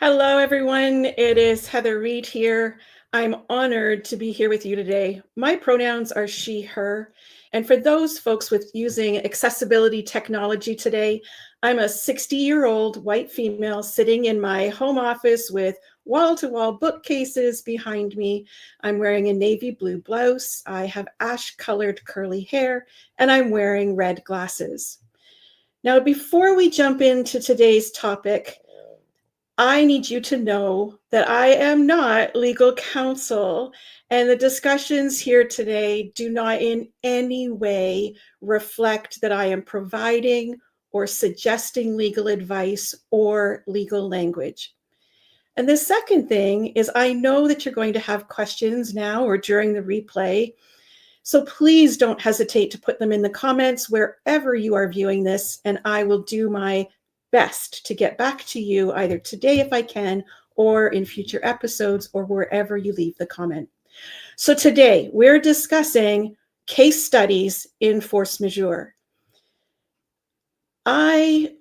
Hello, everyone. It is Heather Reed here. I'm honored to be here with you today. My pronouns are she, her. And for those folks with using accessibility technology today, I'm a 60-year-old white female sitting in my home office with wall-to-wall bookcases behind me. I'm wearing a navy blue blouse. I have ash-colored curly hair, and I'm wearing red glasses. Now, before we jump into today's topic, I need you to know that I am not legal counsel, and the discussions here today do not in any way reflect that I am providing or suggesting legal advice or legal language. And the second thing is, I know that you're going to have questions now or during the replay. So please don't hesitate to put them in the comments wherever you are viewing this, and I will do my best to get back to you either today if I can, or in future episodes, or wherever you leave the comment. So today we're discussing case studies in force majeure. I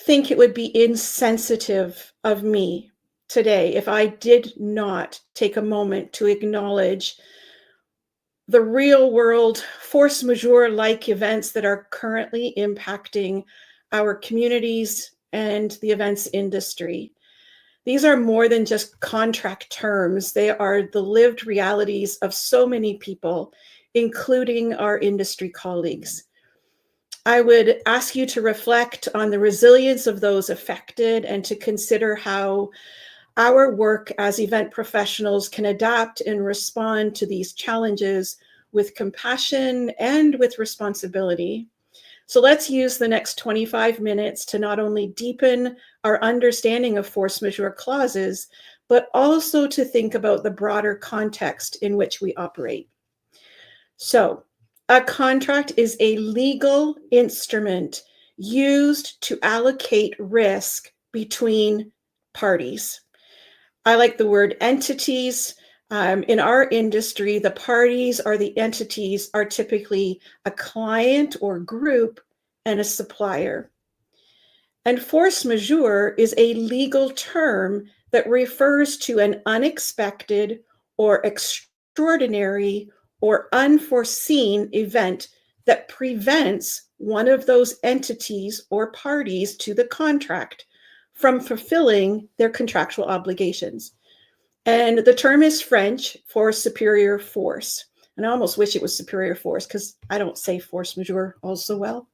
think it would be insensitive of me today if I did not take a moment to acknowledge the real world force majeure-like events that are currently impacting our communities and the events industry. These are more than just contract terms. They are the lived realities of so many people, including our industry colleagues. I would ask you to reflect on the resilience of those affected and to consider how our work as event professionals can adapt and respond to these challenges with compassion and with responsibility. So let's use the next 25 minutes to not only deepen our understanding of force majeure clauses, but also to think about the broader context in which we operate. So, a contract is a legal instrument used to allocate risk between parties. I like the word entities. In our industry, the parties or the entities are typically a client or group and a supplier. And force majeure is a legal term that refers to an unexpected or extraordinary or unforeseen event that prevents one of those entities or parties to the contract from fulfilling their contractual obligations. And the term is French for superior force. And I almost wish it was superior force because I don't say force majeure all so well.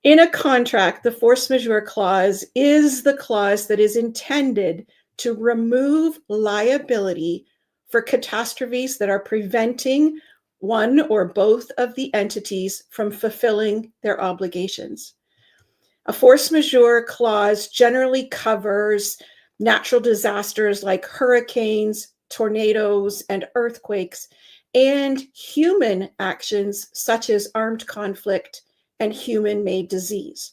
In a contract, the force majeure clause is the clause that is intended to remove liability for catastrophes that are preventing one or both of the entities from fulfilling their obligations. A force majeure clause generally covers natural disasters like hurricanes, tornadoes, and earthquakes, and human actions such as armed conflict and human-made disease.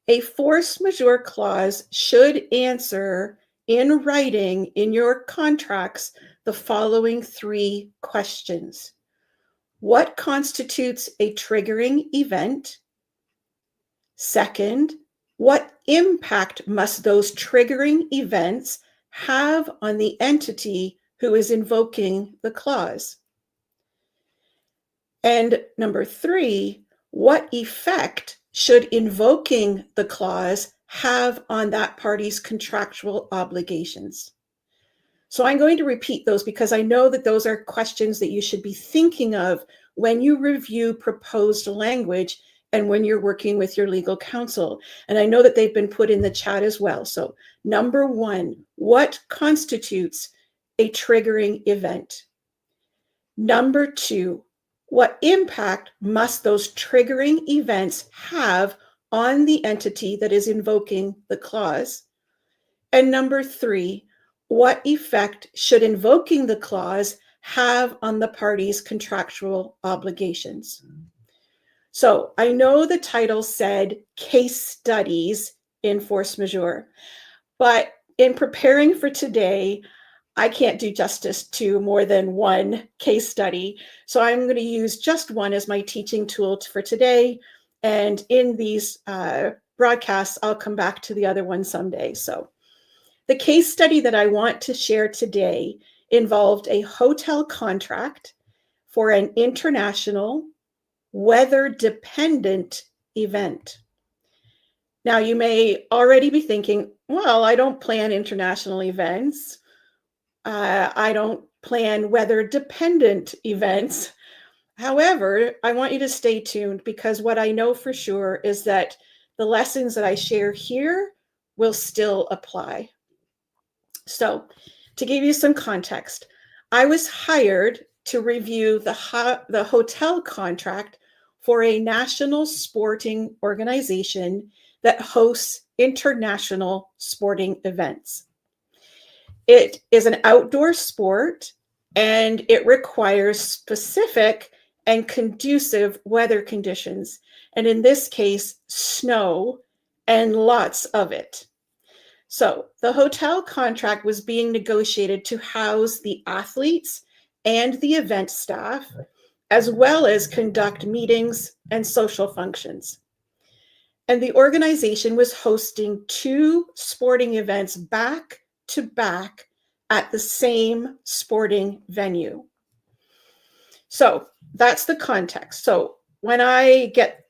A force majeure clause should answer in writing in your contracts the following three questions. What constitutes a triggering event? Second, what impact must those triggering events have on the entity who is invoking the clause? And number three, what effect should invoking the clause have on that party's contractual obligations? So I'm going to repeat those because I know that those are questions that you should be thinking of when you review proposed language and when you're working with your legal counsel. And I know that they've been put in the chat as well. So number one, what constitutes a triggering event? Number two, what impact must those triggering events have on the entity that is invoking the clause? And number three, what effect should invoking the clause have on the party's contractual obligations? So I know the title said case studies in force majeure, but in preparing for today, I can't do justice to more than one case study. So I'm going to use just one as my teaching tool for today. And in these broadcasts, I'll come back to the other one someday. So the case study that I want to share today involved a hotel contract for an international weather-dependent event. Now, you may already be thinking, well, I don't plan international events. I don't plan weather-dependent events. However, I want you to stay tuned because what I know for sure is that the lessons that I share here will still apply. So, to give you some context, I was hired to review the hotel contract for a national sporting organization that hosts international sporting events. It is an outdoor sport and it requires specific and conducive weather conditions, and in this case, snow and lots of it. So the hotel contract was being negotiated to house the athletes and the event staff, as well as conduct meetings and social functions. And the organization was hosting 2 sporting events back to back at the same sporting venue. So that's the context. So when I get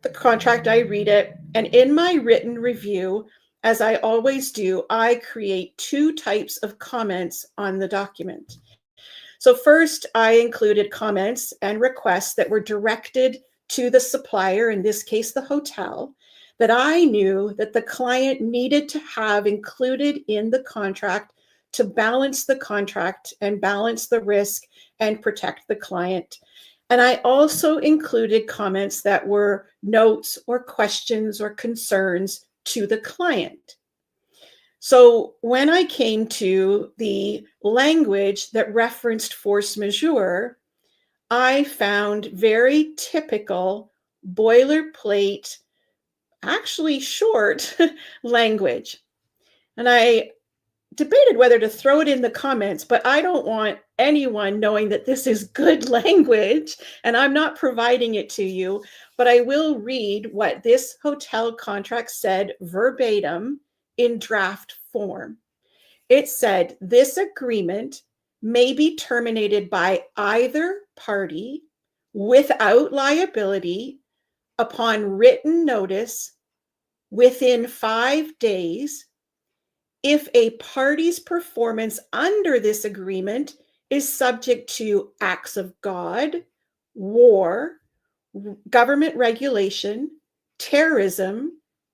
the contract, I read it, and in my written review, as I always do, I create 2 types of comments on the document. So first, I included comments and requests that were directed to the supplier, in this case, the hotel, that I knew that the client needed to have included in the contract to balance the contract and balance the risk and protect the client. And I also included comments that were notes or questions or concerns to the client. So when I came to the language that referenced force majeure, I found very typical boilerplate, actually short language. And I debated whether to throw it in the comments, but I don't want anyone knowing that this is good language and I'm not providing it to you, but I will read what this hotel contract said verbatim in draft form. It said, this agreement may be terminated by either party without liability upon written notice within 5 days if a party's performance under this agreement is subject to acts of God, war, government regulation, terrorism,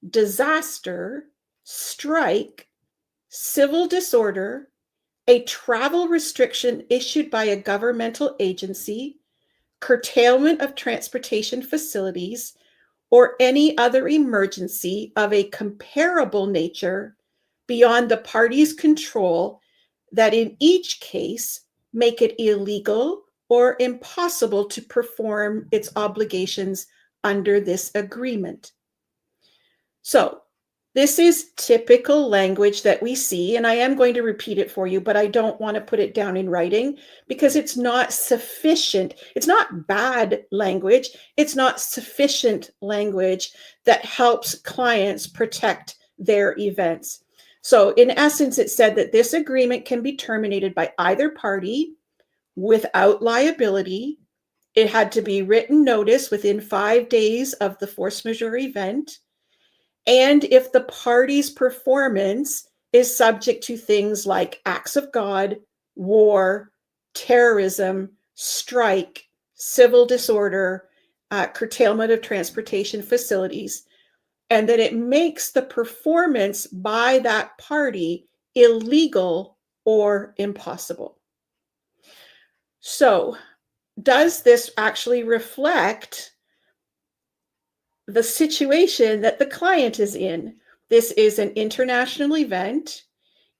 disaster, strike, civil disorder, a travel restriction issued by a governmental agency, curtailment of transportation facilities, or any other emergency of a comparable nature beyond the party's control that in each case make it illegal or impossible to perform its obligations under this agreement. So this is typical language that we see, and I am going to repeat it for you, but I don't want to put it down in writing because it's not sufficient. It's not bad language. It's not sufficient language that helps clients protect their events. So in essence, it said that this agreement can be terminated by either party without liability. It had to be written notice within 5 days of the force majeure event. And if the party's performance is subject to things like acts of God, war, terrorism, strike, civil disorder, curtailment of transportation facilities, and that it makes the performance by that party illegal or impossible. So, does this actually reflect the situation that the client is in? This is an international event.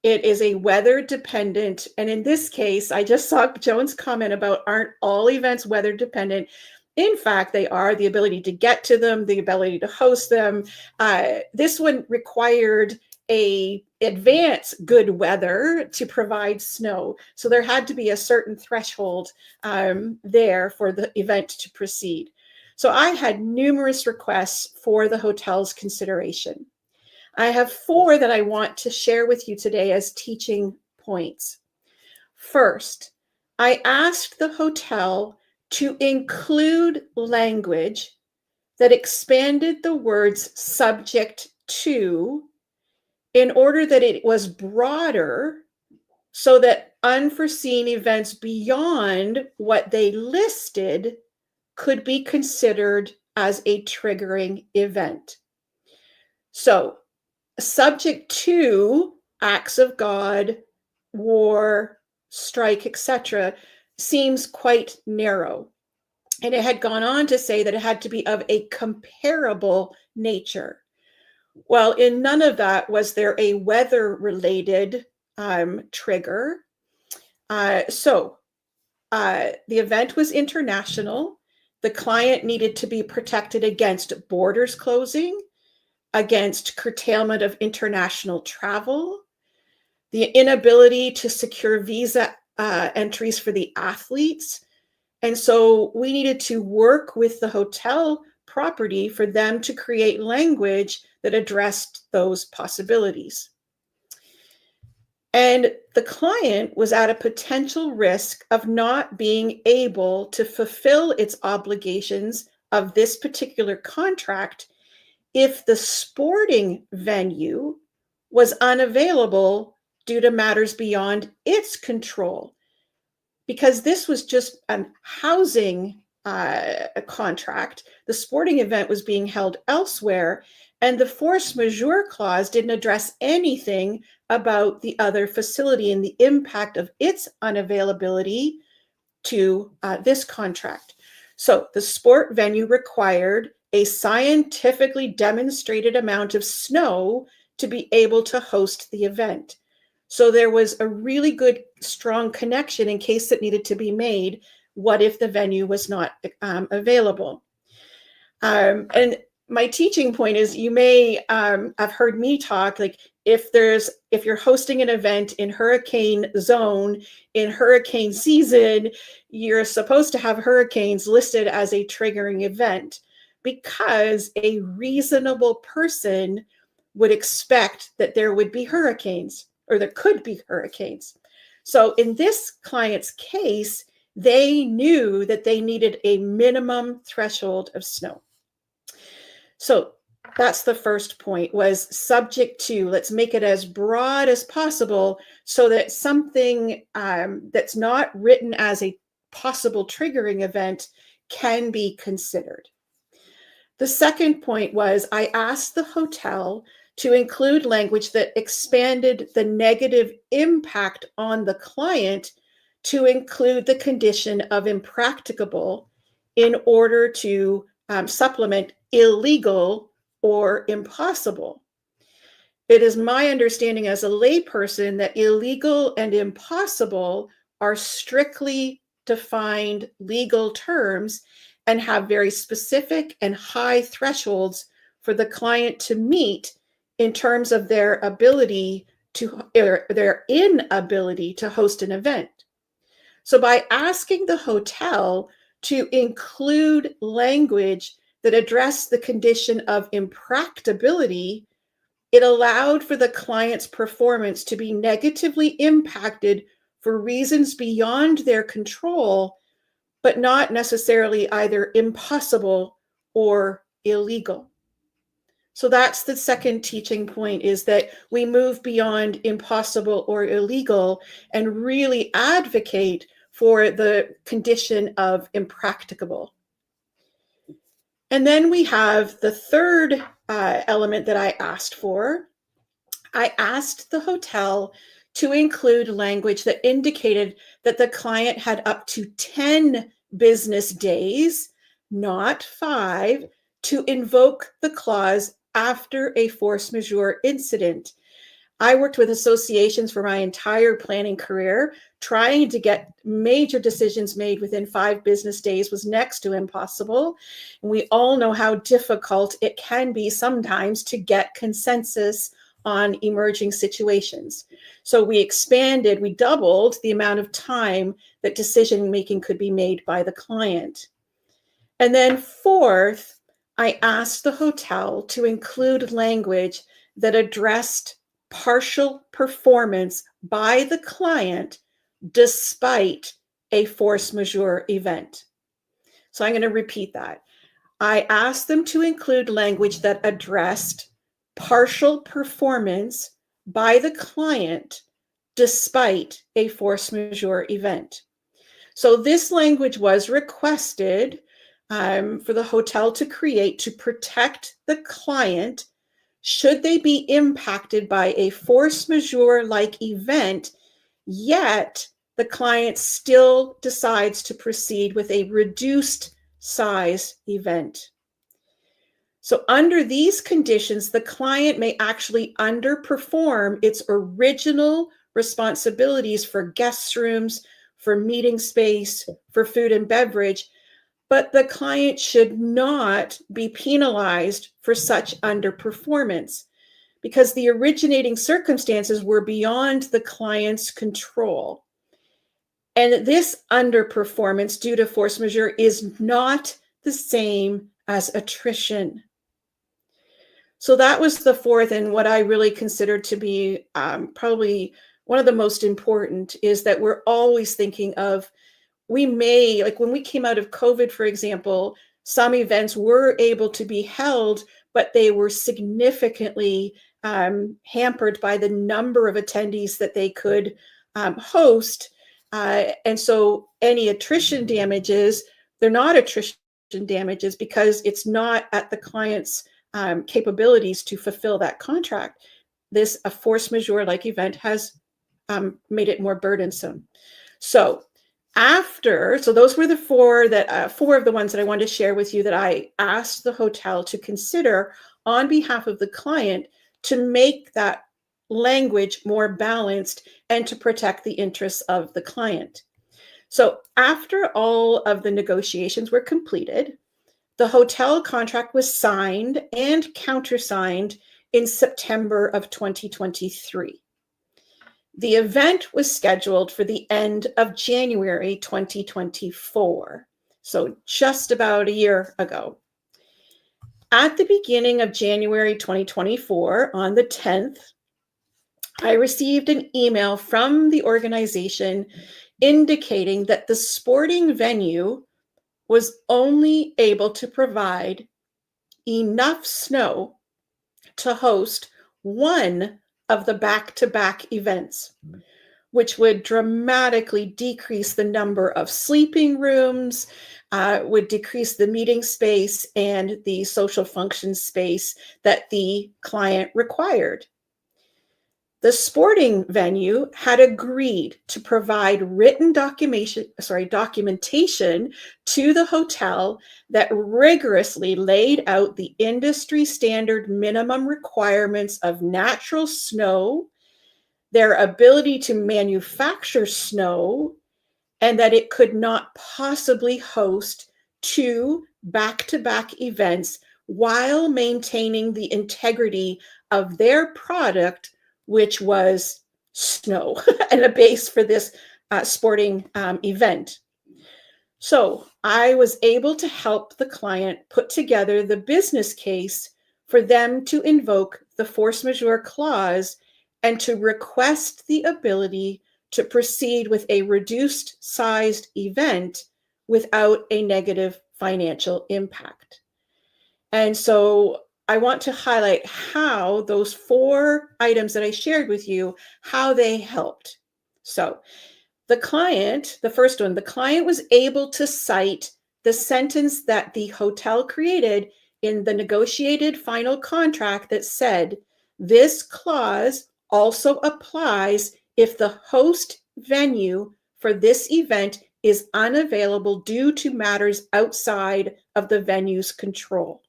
It is a weather dependent, and in this case, I just saw Joan's comment about aren't all events weather dependent. In fact, they are. The ability to get to them, the ability to host them. This one required a advanced good weather to provide snow. So there had to be a certain threshold there for the event to proceed. So I had numerous requests for the hotel's consideration. I have 4 that I want to share with you today as teaching points. First, I asked the hotel to include language that expanded the words subject to in order that it was broader so that unforeseen events beyond what they listed could be considered as a triggering event. So, subject to acts of God, war, strike, etc., seems quite narrow. And it had gone on to say that it had to be of a comparable nature. Well, in none of that was there a weather-related trigger. The event was international. The client needed to be protected against borders closing, against curtailment of international travel, the inability to secure visa entries for the athletes. And so we needed to work with the hotel property for them to create language that addressed those possibilities. And the client was at a potential risk of not being able to fulfill its obligations of this particular contract if the sporting venue was unavailable due to matters beyond its control. Because this was just a housing contract, the sporting event was being held elsewhere, and the force majeure clause didn't address anything about the other facility and the impact of its unavailability to this contract. So the sport venue required a scientifically demonstrated amount of snow to be able to host the event. So there was a really good, strong connection in case it needed to be made. What if the venue was not available? And my teaching point is you may have heard me talk like if you're hosting an event in hurricane zone in hurricane season, you're supposed to have hurricanes listed as a triggering event because a reasonable person would expect that there would be hurricanes or there could be hurricanes. So in this client's case, they knew that they needed a minimum threshold of snow. So that's the first point, was subject to. Let's make it as broad as possible so that something that's not written as a possible triggering event can be considered. The second point was I asked the hotel to include language that expanded the negative impact on the client to include the condition of impracticable in order to supplement illegal or impossible. It is my understanding as a layperson that illegal and impossible are strictly defined legal terms and have very specific and high thresholds for the client to meet in terms of their ability to, or their inability to host an event. So by asking the hotel to include language that addressed the condition of impracticability, it allowed for the client's performance to be negatively impacted for reasons beyond their control, but not necessarily either impossible or illegal. So that's the second teaching point, is that we move beyond impossible or illegal and really advocate for the condition of impracticable. And then we have the third element that I asked for. I asked the hotel to include language that indicated that the client had up to 10 business days, not 5, to invoke the clause after a force majeure incident. I worked with associations for my entire planning career. Trying to get major decisions made within 5 business days was next to impossible. And we all know how difficult it can be sometimes to get consensus on emerging situations. So we doubled the amount of time that decision making could be made by the client. And then fourth, I asked the hotel to include language that addressed partial performance by the client despite a force majeure event. So I'm going to repeat that. I asked them to include language that addressed partial performance by the client despite a force majeure event. So this language was requested for the hotel to create to protect the client should they be impacted by a force majeure-like event, yet the client still decides to proceed with a reduced size event. So under these conditions, the client may actually underperform its original responsibilities for guest rooms, for meeting space, for food and beverage, but the client should not be penalized for such underperformance because the originating circumstances were beyond the client's control. And this underperformance due to force majeure is not the same as attrition. So that was the fourth, and what I really consider to be probably one of the most important is that we're always thinking of, we may, like when we came out of COVID, for example, some events were able to be held, but they were significantly hampered by the number of attendees that they could host. And so any attrition damages, they're not attrition damages because it's not at the client's capabilities to fulfill that contract. A force majeure like event has made it more burdensome. So those were the four of the ones that I wanted to share with you that I asked the hotel to consider on behalf of the client to make that language more balanced and to protect the interests of the client. So after all of the negotiations were completed, the hotel contract was signed and countersigned in September of 2023. The event was scheduled for the end of January 2024, so just about a year ago. At the beginning of January 2024, on the 10th, I received an email from the organization indicating that the sporting venue was only able to provide enough snow to host one of the back-to-back events, which would dramatically decrease the number of sleeping rooms, would decrease the meeting space and the social function space that the client required. The sporting venue had agreed to provide written documentation to the hotel that rigorously laid out the industry standard minimum requirements of natural snow, their ability to manufacture snow, and that it could not possibly host two back-to-back events while maintaining the integrity of their product, which was snow and a base for this sporting event. So I was able to help the client put together the business case for them to invoke the force majeure clause and to request the ability to proceed with a reduced sized event without a negative financial impact. And so I want to highlight how those four items that I shared with you, how they helped. So the first one, the client was able to cite the sentence that the hotel created in the negotiated final contract that said, this clause also applies if the host venue for this event is unavailable due to matters outside of the venue's control.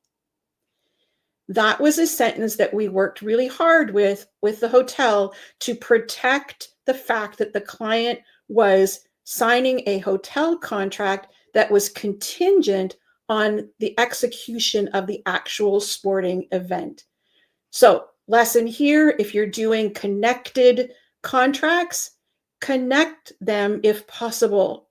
That was a sentence that we worked really hard with the hotel to protect the fact that the client was signing a hotel contract that was contingent on the execution of the actual sporting event. So, lesson here, if you're doing connected contracts, connect them if possible.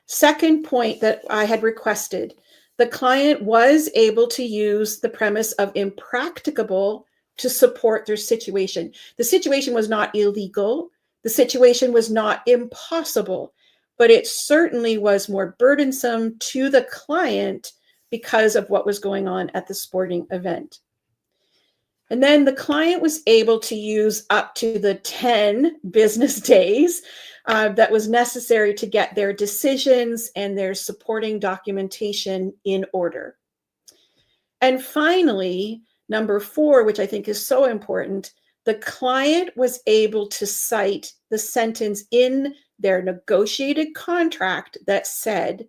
Second point that I had requested, The client was able to use the premise of impracticable to support their situation. The situation was not illegal. The situation was not impossible, but it certainly was more burdensome to the client because of what was going on at the sporting event. And then the client was able to use up to the 10 business days that was necessary to get their decisions and their supporting documentation in order. And finally, number 4, which I think is so important, the client was able to cite the sentence in their negotiated contract that said,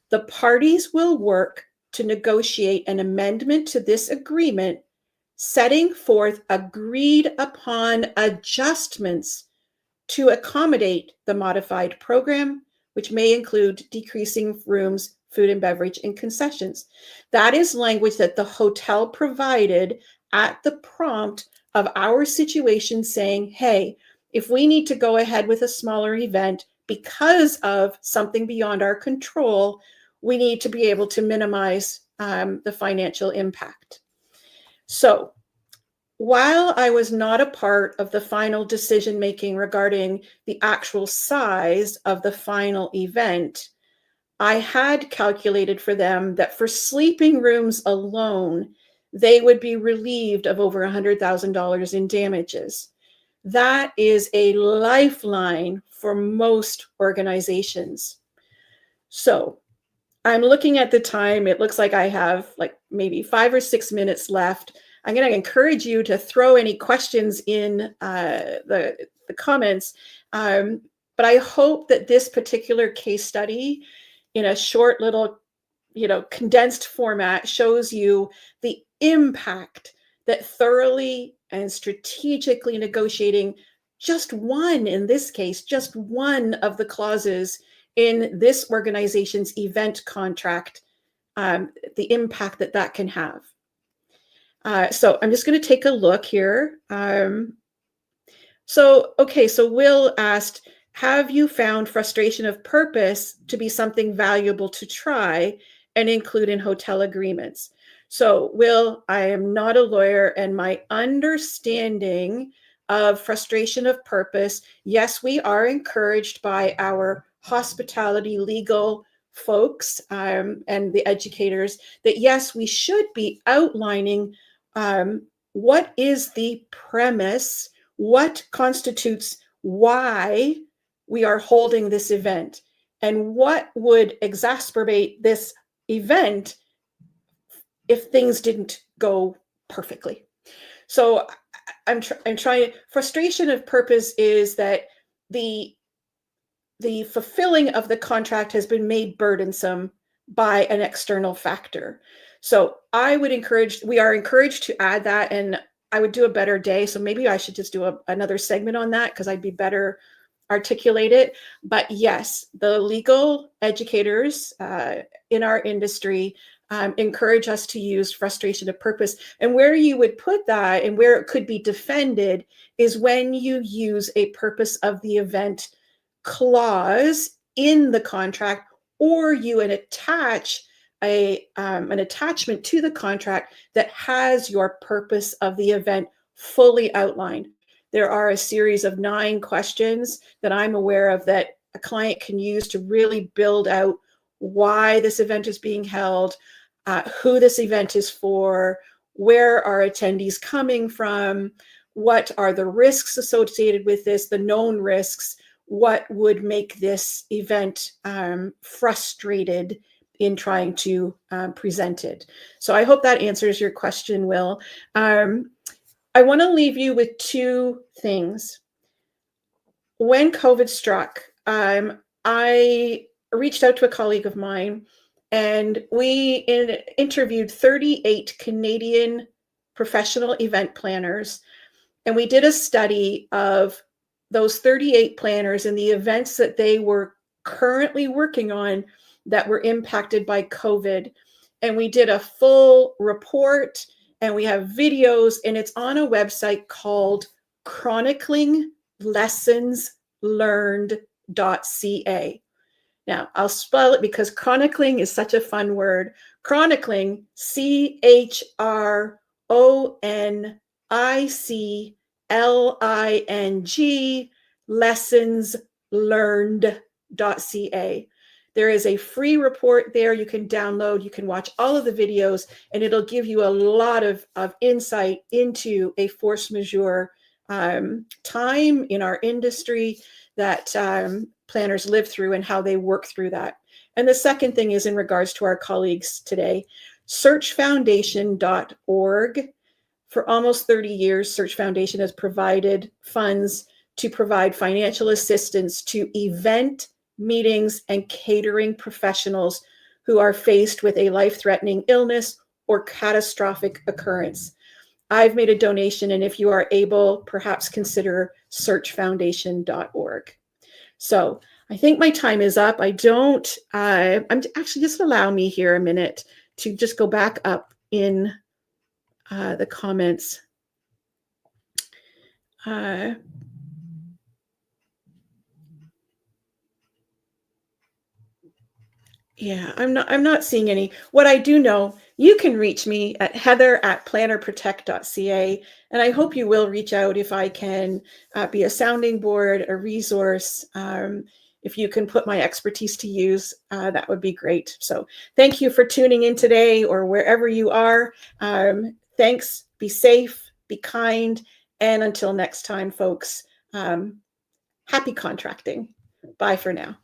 the parties will work to negotiate an amendment to this agreement, setting forth agreed upon adjustments to accommodate the modified program, which may include decreasing rooms, food and beverage, and concessions. That is language that the hotel provided at the prompt of our situation saying, hey, if we need to go ahead with a smaller event because of something beyond our control, we need to be able to minimize the financial impact. So while I was not a part of the final decision making regarding the actual size of the final event, I had calculated for them that for sleeping rooms alone, they would be relieved of over $100,000 in damages. That is a lifeline for most organizations. So I'm looking at the time. It looks like I have like maybe 5 or 6 minutes left. I'm going to encourage you to throw any questions in the comments. But I hope that this particular case study in a short little, condensed format shows you the impact that thoroughly and strategically negotiating in this case, just one of the clauses in this organization's event contract, the impact that can have. So I'm just going to take a look here. So Will asked, have you found frustration of purpose to be something valuable to try and include in hotel agreements? So Will, I am not a lawyer, and my understanding of frustration of purpose, yes, we are encouraged by our hospitality legal folks and the educators that yes, we should be outlining what is the premise, what constitutes why we are holding this event, and what would exacerbate this event if things didn't go perfectly. So I'm trying. Frustration of purpose is that the fulfilling of the contract has been made burdensome by an external factor. So we are encouraged to add that, and I would do a better day. So maybe I should just do another segment on that because I'd be better articulate it. But yes, the legal educators in our industry encourage us to use frustration of purpose. And where you would put that and where it could be defended is when you use a purpose of the event clause in the contract, or you attach an attachment to the contract that has your purpose of the event fully outlined. There are a series of 9 questions that I'm aware of that a client can use to really build out why this event is being held, who this event is for, where are attendees coming from, what are the risks associated with this, the known risks, what would make this event frustrated in trying to present it. So I hope that answers your question, Will. I want to leave you with 2 things. When COVID struck, I reached out to a colleague of mine, and we interviewed 38 Canadian professional event planners, and we did a study of those 38 planners and the events that they were currently working on that were impacted by COVID. And we did a full report, and we have videos, and it's on a website called chroniclinglessonslearned.ca. Now, I'll spell it because chronicling is such a fun word. Chronicling, CHRONICLING, lessons learned.ca. There is a free report there you can download. You can watch all of the videos, and it'll give you a lot of insight into a force majeure time in our industry that planners live through and how they work through that. And the second thing is in regards to our colleagues today, searchfoundation.org. For almost 30 years, Search Foundation has provided funds to provide financial assistance to event, meetings, and catering professionals who are faced with a life-threatening illness or catastrophic occurrence. I've made a donation, and if you are able, perhaps consider searchfoundation.org. So I think my time is up. I'm actually, just allow me here a minute to just go back up in the comments. Yeah, I'm not seeing any. What I do know, you can reach me at heather@plannerprotect.ca, and I hope you will reach out if I can be a sounding board, a resource. If you can put my expertise to use, that would be great. So thank you for tuning in today or wherever you are. Thanks, be safe, be kind, and until next time, folks, happy contracting. Bye for now.